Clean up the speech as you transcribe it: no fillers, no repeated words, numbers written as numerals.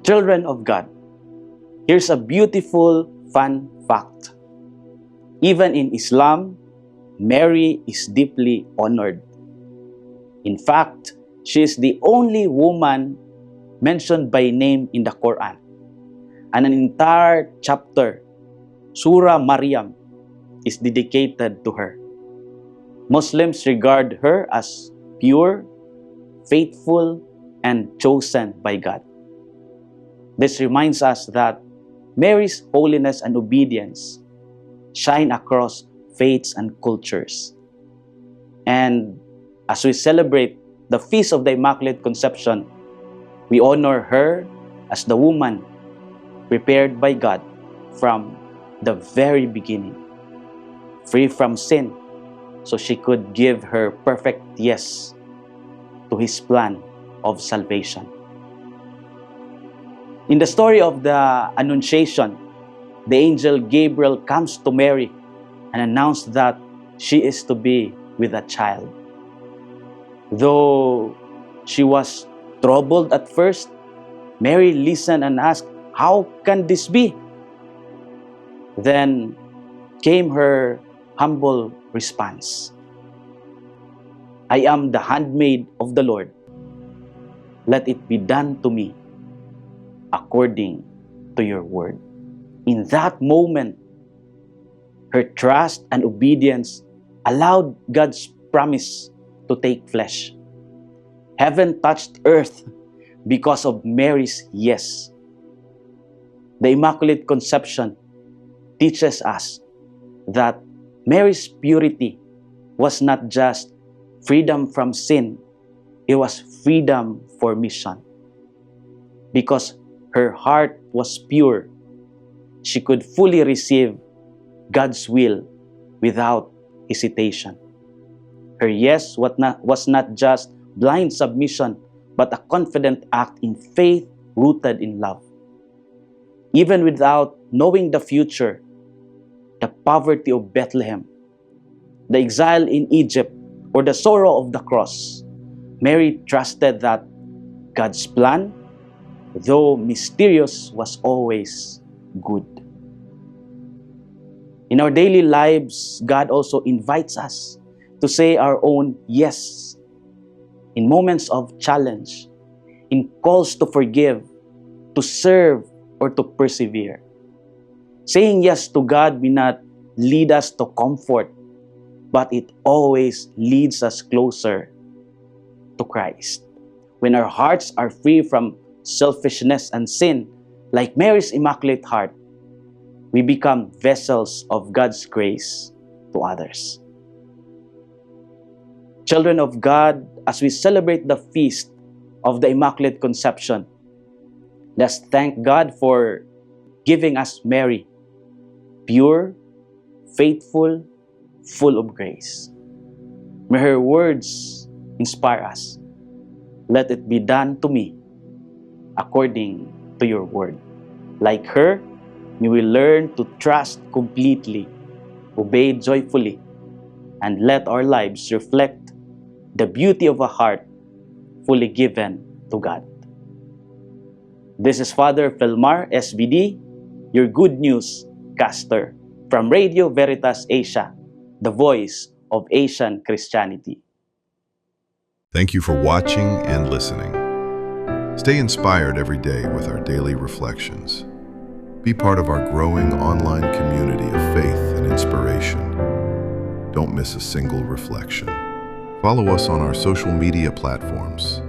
Children of God, here's a beautiful, fun fact. Even in Islam, Mary is deeply honored. In fact, she is the only woman mentioned by name in the Quran. And an entire chapter, Surah Maryam, is dedicated to her. Muslims regard her as pure, faithful, and chosen by God. This reminds us that Mary's holiness and obedience shine across faiths and cultures. And as we celebrate the Feast of the Immaculate Conception, we honor her as the woman prepared by God from the very beginning, free from sin, so she could give her perfect yes to His plan of salvation. In the story of the Annunciation, the angel Gabriel comes to Mary and announced that she is to be with a child. Though she was troubled at first, Mary listened and asked, "How can this be?" Then came her humble response, "I am the handmaid of the Lord. Let it be done to me according to your word." In that moment, her trust and obedience allowed God's promise to take flesh. Heaven touched earth because of Mary's yes. The Immaculate Conception teaches us that Mary's purity was not just freedom from sin, it was freedom for mission. Because her heart was pure, she could fully receive God's will without hesitation. Her yes was not just blind submission, but a confident act in faith rooted in love. Even without knowing the future, the poverty of Bethlehem, the exile in Egypt, or the sorrow of the cross, Mary trusted that God's plan, though mysterious, was always good. In our daily lives, God also invites us to say our own yes in moments of challenge, in calls to forgive, to serve, or to persevere. Saying yes to God may not lead us to comfort, but it always leads us closer to Christ. When our hearts are free from selfishness and sin, like Mary's Immaculate Heart, we become vessels of God's grace to others. Children of God, as we celebrate the feast of the Immaculate Conception, let's thank God for giving us Mary, pure, faithful, full of grace. May her words inspire us. Let it be done to me according to your word. Like her, may we learn to trust completely, obey joyfully, and let our lives reflect the beauty of a heart fully given to God. This is Father Felmar, SBD, your Good News caster from Radio Veritas Asia, the voice of Asian Christianity. Thank you for watching and listening. Stay inspired every day with our daily reflections. Be part of our growing online community of faith and inspiration. Don't miss a single reflection. Follow us on our social media platforms